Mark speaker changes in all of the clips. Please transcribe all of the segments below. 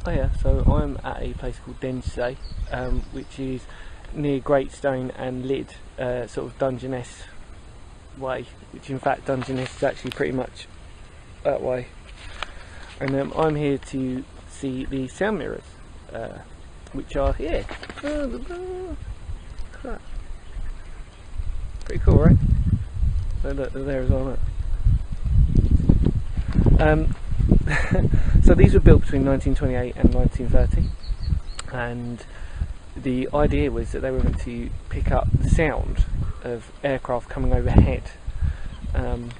Speaker 1: Oh yeah, so I'm at a place called Denge today, which is near Greatstone and Lyd, sort of Dungeness way, which in fact Dungeness is actually pretty much that way. And I'm here to see the sound mirrors, which are here. Pretty cool, right? So look, they're there as well, look. So these were built between 1928 and 1930, and the idea was that they were meant to pick up the sound of aircraft coming overhead, and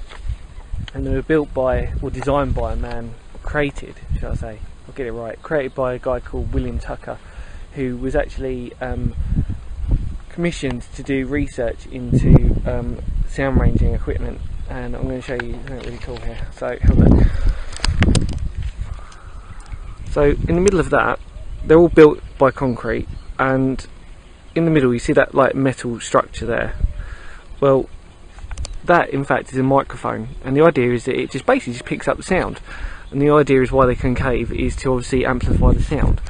Speaker 1: they were built by, or designed by a man, created, shall I say, I'll get it right, created by a guy called William Tucker, who was actually commissioned to do research into sound ranging equipment. And I'm going to show you something really cool here. So have a look. So in the middle of that, they're all built by concrete, and in the middle you see that like metal structure there. Well, that in fact is a microphone, and the idea is that it just basically just picks up the sound. And the idea is why they concave is to obviously amplify the sound.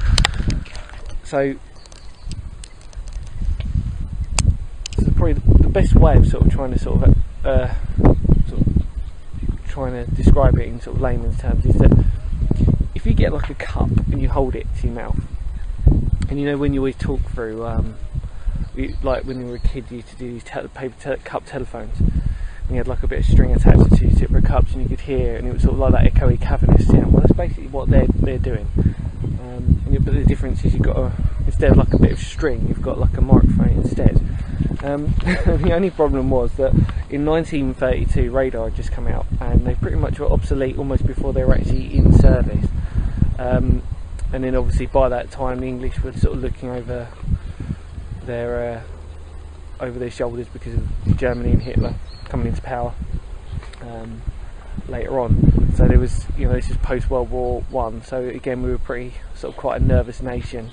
Speaker 1: So this is probably the best way of sort of trying to trying to describe it in sort of layman's terms is that if you get like a cup and you hold it to your mouth, and you know when you always talk through, like when you were a kid you used to do these paper cup telephones, and you had like a bit of string attached to your separate cups and you could hear, and it was sort of like that echoey cavernous sound. Well, that's basically what they're doing. But the difference is you've got instead of like a bit of string, you've got like a microphone instead. The only problem was that in 1932 radar had just come out, and they pretty much were obsolete almost before they were actually in service. And then obviously by that time the English were sort of looking over their shoulders because of Germany and Hitler coming into power later on. So there was, this is post World War One. So again, we were pretty sort of quite a nervous nation,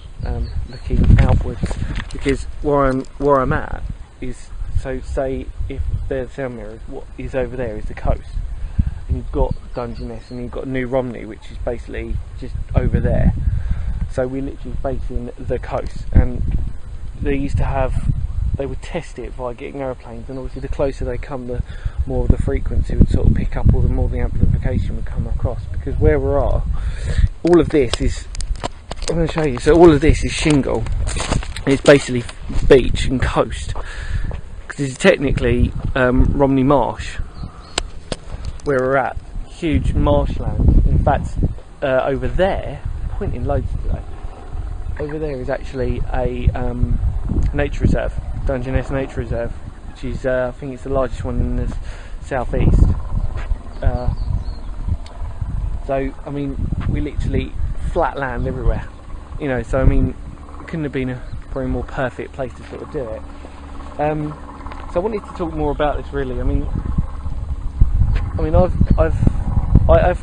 Speaker 1: looking outwards, because where I'm at is, so say if the sound mirror, what is over there is the coast, and you've got Dungeness and you've got New Romney, which is basically just over there. So we're literally facing the coast, and they would test it by getting aeroplanes, and obviously the closer they come, the more of the frequency would sort of pick up, or the more the amplification would come across. Because where we are, all of this is, I'm going to show you, so all of this is shingle, and it's basically beach and coast, because this is technically Romney Marsh, where we're at, huge marshland. In fact, over there, I'm pointing loads today, over there is actually a nature reserve, Dungeness Nature Reserve, which is I think it's the largest one in the southeast. So I mean, we literally flat land everywhere, so I mean, it couldn't have been a probably more perfect place to sort of do it. So I wanted to talk more about this really. I mean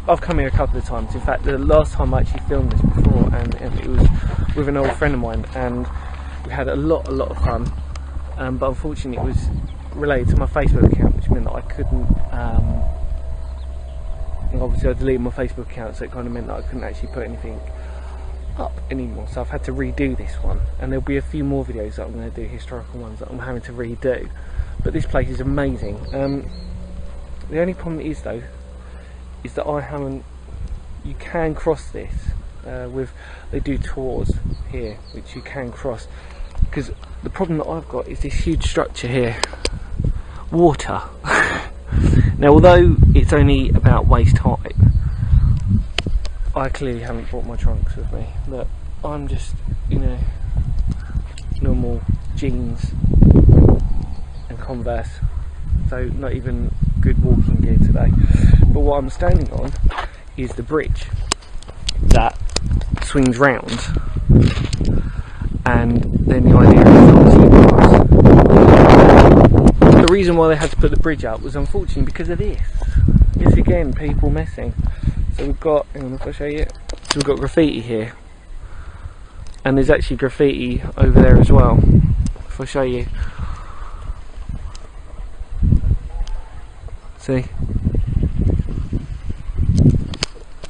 Speaker 1: I've come here a couple of times. In fact, the last time I actually filmed this before, and it was with an old friend of mine, and we had a lot of fun. But unfortunately, it was related to my Facebook account, which meant that I couldn't. Obviously, I deleted my Facebook account, so it kind of meant that I couldn't actually put anything up anymore. So I've had to redo this one, and there'll be a few more videos that I'm going to do, historical ones that I'm having to redo. But this place is amazing. The only problem is though, is that I haven't. You can cross this they do tours here, which you can cross. Because the problem that I've got is this huge structure here, water. Now, although it's only about waist height, I clearly haven't brought my trunks with me. Look, I'm just, normal jeans and Converse, so not even good walking gear today. But what I'm standing on is the bridge that swings round, and then the idea is obviously cross. The reason why they had to put the bridge up was unfortunately because of this. This again, people messing. So we've got, hang on, if I show you, so we've got graffiti here, and there's actually graffiti over there as well. If I show you, see.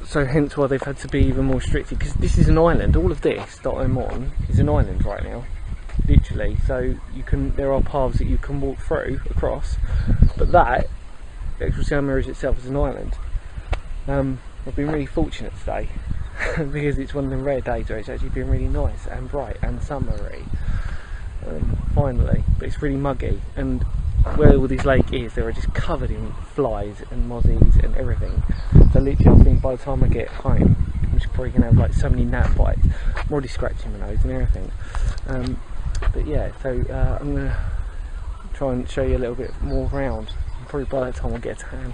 Speaker 1: so hence why they've had to be even more restricted, because this is an island. All of this that I'm on is an island right now, literally. So there are paths that you can walk through across, but that actual Sound Mirrors itself is an island. I've been really fortunate today because it's one of the rare days where it's actually been really nice and bright and summery, finally. But it's really muggy, and where all this lake is, they are just covered in flies and mozzies and everything. So literally I think by the time I get home, I'm just probably going to have like so many gnat bites. I'm already scratching my nose and everything. But yeah, so I'm going to try and show you a little bit more around. Probably by that time I'll get a tan.